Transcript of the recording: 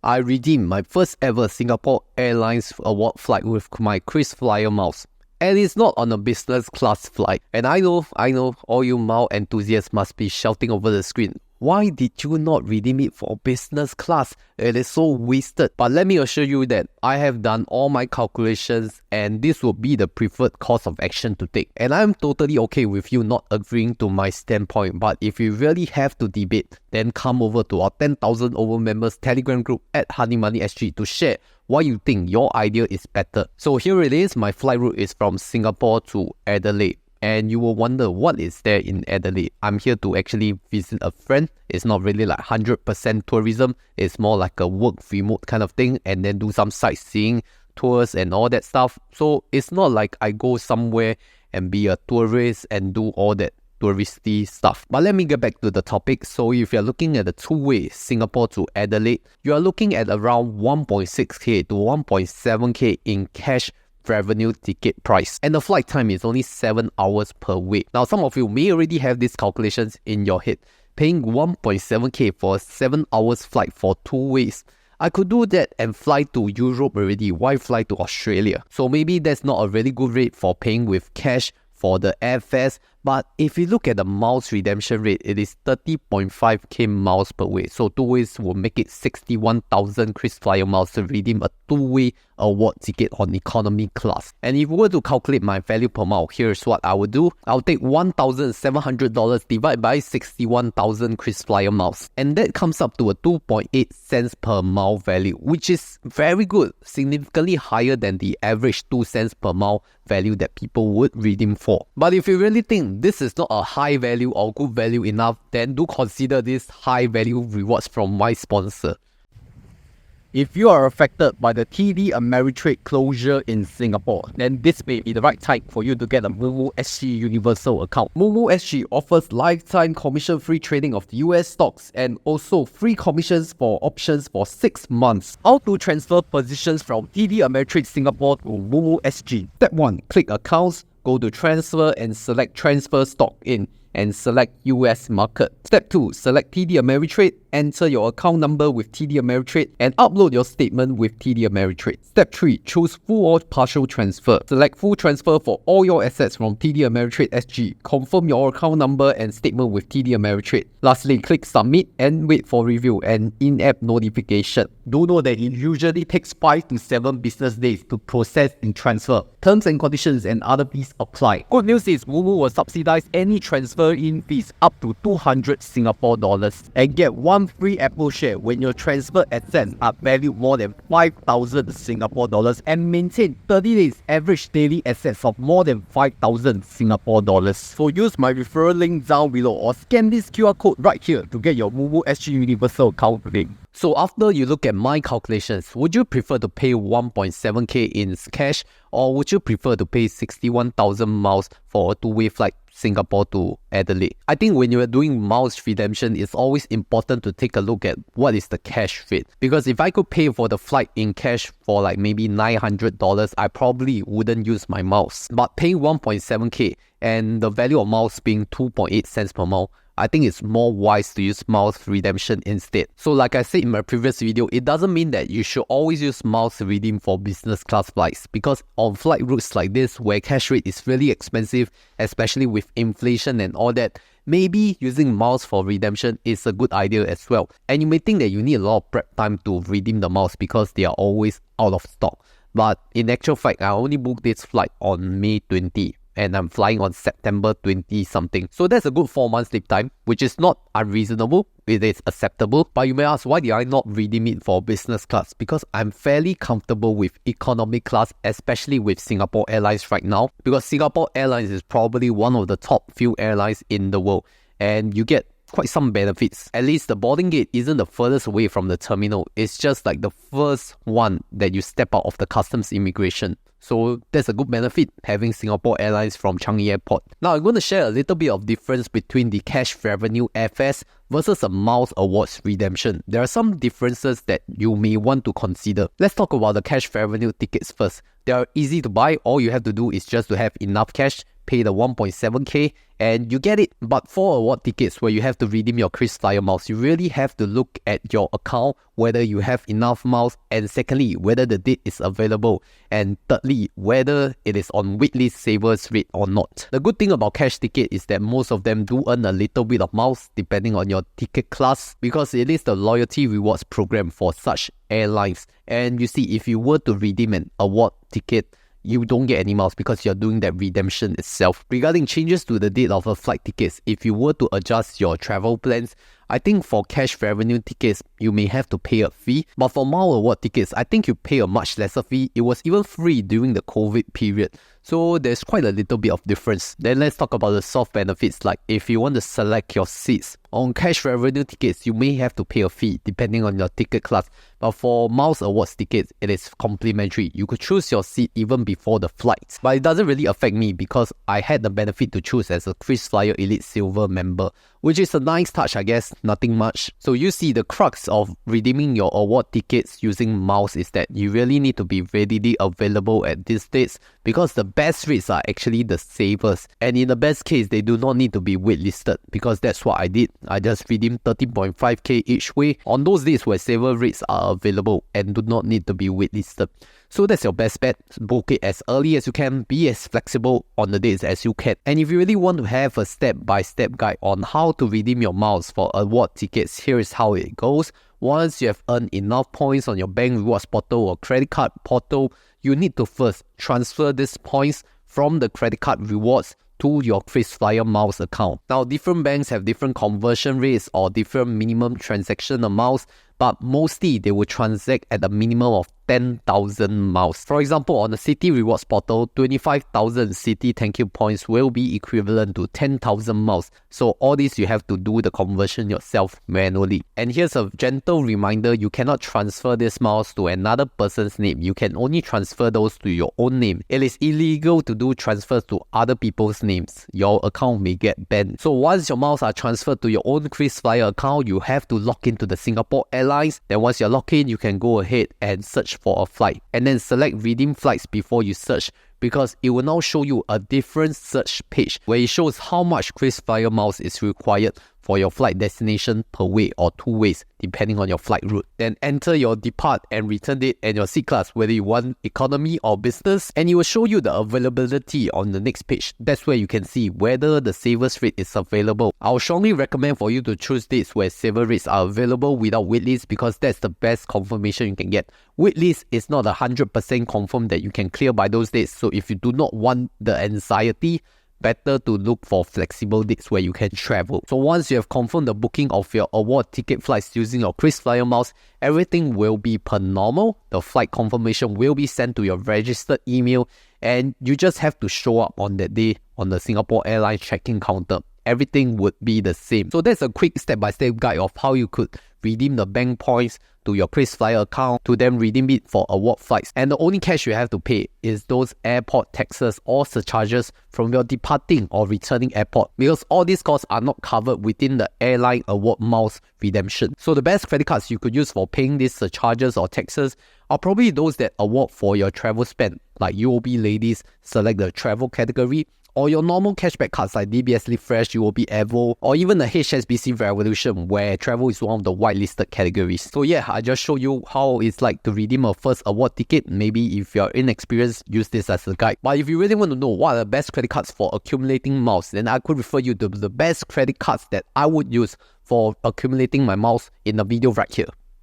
I redeemed my first ever Singapore Airlines award flight with my KrisFlyer Miles. And it's not on a business class flight. And I know, all you mile enthusiasts must be shouting over the screen. Why did you not redeem it for business class? It is so wasted. But let me assure you that I have done all my calculations and this will be the preferred course of action to take. And I'm totally okay with you not agreeing to my standpoint. But if you really have to debate, then come over to our 10,000 over members Telegram group at HoneyMoneySG to share why you think your idea is better. So here it is. My flight route is from Singapore to Adelaide. And you will wonder what is there in Adelaide. I'm here to actually visit a friend. It's not really like 100% tourism. It's more like a work remote kind of thing and then do some sightseeing, tours and all that stuff. So it's not like I go somewhere and be a tourist and do all that touristy stuff. But let me get back to the topic. So if you're looking at the two-way Singapore to Adelaide, you are looking at around 1.6k to 1.7k in cash revenue ticket price, and the flight time is only 7 hours per way. Now some of you may already have these calculations in your head. Paying 1.7k for a 7 hours flight for 2 ways. I could do that and fly to Europe already. Why fly to Australia? So maybe that's not a really good rate for paying with cash for the airfares. But if you look at the miles redemption rate, it is 30.5k miles per way. So 2 ways will make it 61,000 KrisFlyer miles to redeem a 2-way award ticket on economy class. And if we were to calculate my value per mile, here's what I would do. I'll take $1,700 divided by 61,000 KrisFlyer miles. And that comes up to a 2.8 cents per mile value, which is very good, significantly higher than the average 2 cents per mile value that people would redeem for. But if you really think this is not a high value or good value enough, then do consider this high value rewards from my sponsor. If you are affected by the TD Ameritrade closure in Singapore, then this may be the right time for you to get a Moomoo SG Universal account. Moomoo SG offers lifetime commission-free trading of the US stocks and also free commissions for options for 6 months. How to transfer positions from TD Ameritrade Singapore to Moomoo SG? Step 1. Click Accounts, go to Transfer and select Transfer Stock In and select US Market. Step 2. Select TD Ameritrade, enter your account number with TD Ameritrade and upload your statement with TD Ameritrade. Step 3. Choose full or partial transfer. Select full transfer for all your assets from TD Ameritrade SG. Confirm your account number and statement with TD Ameritrade. Lastly, click Submit and wait for review and in-app notification. Do know that it usually takes 5 to 7 business days to process and transfer. Terms and conditions and other fees apply. Good news is Moomoo will subsidize any transfer in fees up to 200 Singapore dollars and get 1 free Apple share when your transfer assets are valued more than 5,000 Singapore dollars and maintain 30 days average daily assets of more than 5,000 Singapore dollars. So use my referral link down below or scan this QR code right here to get your Moomoo SG Universal account today. So after you look at my calculations, would you prefer to pay 1.7k in cash or would you prefer to pay 61,000 miles for a 2-way flight Singapore to Adelaide? I think when you are doing miles redemption, it's always important to take a look at what is the cash rate. Because if I could pay for the flight in cash for like maybe $900, I probably wouldn't use my miles. But paying 1.7k and the value of miles being 2.8 cents per mile, I think it's more wise to use miles redemption instead. So like I said in my previous video, it doesn't mean that you should always use miles to redeem for business class flights, because on flight routes like this where cash rate is really expensive, especially with inflation and all that, maybe using miles for redemption is a good idea as well. And you may think that you need a lot of prep time to redeem the miles because they are always out of stock. But in actual fact, I only booked this flight on May 20. And I'm flying on September 20 something. So that's a good 4 months sleep time, which is not unreasonable. It is acceptable. But you may ask, why did I not redeem it for business class? Because I'm fairly comfortable with economy class, especially with Singapore Airlines right now. Because Singapore Airlines is probably one of the top few airlines in the world. And you get quite some benefits. At least the boarding gate isn't the furthest away from the terminal. It's just like the first one that you step out of the customs immigration. So that's a good benefit, having Singapore Airlines from Changi Airport. Now I'm going to share a little bit of difference between the cash revenue airfares versus a miles awards redemption. There are some differences that you may want to consider. Let's talk about the cash revenue tickets first. They are easy to buy. All you have to do is just to have enough cash, pay the 1.7k and you get it. But for award tickets where you have to redeem your KrisFlyer miles, you really have to look at your account, whether you have enough miles, and secondly, whether the date is available, and thirdly, whether it is on waitlist savers rate or not. The good thing about cash ticket is that most of them do earn a little bit of miles depending on your ticket class, because it is the loyalty rewards program for such airlines. And you see, if you were to redeem an award ticket, you don't get any miles because you're doing that redemption itself. Regarding changes to the date of a flight tickets, if you were to adjust your travel plans, I think for cash revenue tickets, you may have to pay a fee. But for mile award tickets, I think you pay a much lesser fee. It was even free during the COVID period. So there's quite a little bit of difference. Then let's talk about the soft benefits, like if you want to select your seats. On cash revenue tickets, you may have to pay a fee depending on your ticket class. But for miles awards tickets, it is complimentary. You could choose your seat even before the flight. But it doesn't really affect me because I had the benefit to choose as a KrisFlyer Elite Silver member, which is a nice touch, I guess, nothing much. So you see, the crux of redeeming your award tickets using miles is that you really need to be readily available at these dates, because the best rates are actually the savers. And in the best case, they do not need to be waitlisted, because that's what I did. I just redeemed 13.5k each way on those days where saver rates are available and do not need to be waitlisted. So that's your best bet. Book it as early as you can, be as flexible on the dates as you can. And if you really want to have a step-by-step guide on how to redeem your miles for award tickets, here is how it goes. Once you have earned enough points on your bank rewards portal or credit card portal, you need to first transfer these points from the credit card rewards to your KrisFlyer Miles account. Now, different banks have different conversion rates or different minimum transaction amounts, but mostly they will transact at a minimum of 10,000 miles. For example, on the Citi Rewards portal, 25,000 Citi Thank You points will be equivalent to 10,000 miles. So all this you have to do the conversion yourself manually. And here's a gentle reminder, you cannot transfer these miles to another person's name. You can only transfer those to your own name. It is illegal to do transfers to other people's names. Your account may get banned. So once your miles are transferred to your own KrisFlyer account, you have to log into the Singapore Airlines. Then once you're logged in, you can go ahead and search for a flight, and then select redeem flights before you search, because it will now show you a different search page where it shows how much KrisFlyer miles is required for your flight destination per way or 2 ways depending on your flight route. Then enter your depart and return date and your seat class, whether you want economy or business, and it will show you the availability on the next page. That's where you can see whether the savers rate is available. I'll strongly recommend for you to choose dates where saver rates are available without waitlist, because that's the best confirmation you can get. Waitlist is not 100% confirmed that you can clear by those dates, so if you do not want the anxiety, better to look for flexible dates where you can travel. So once you have confirmed the booking of your award ticket flights using your KrisFlyer Miles, everything will be per normal. The flight confirmation will be sent to your registered email, and you just have to show up on that day on the Singapore Airlines check-in counter. Everything would be the same. So that's a quick step-by-step guide of how you could redeem the bank points to your KrisFlyer account to then redeem it for award flights. And the only cash you have to pay is those airport taxes or surcharges from your departing or returning airport, because all these costs are not covered within the airline award miles redemption. So the best credit cards you could use for paying these surcharges or taxes are probably those that award for your travel spend, like UOB Ladies, select the travel category, or your normal cashback cards like DBS Live Fresh, UOB Evo, or even the HSBC Revolution, where travel is one of the whitelisted categories. So yeah, I just showed you how it's like to redeem a first award ticket. Maybe if you're inexperienced, use this as a guide. But if you really want to know what are the best credit cards for accumulating miles, then I could refer you to the best credit cards that I would use for accumulating my miles in the video right here.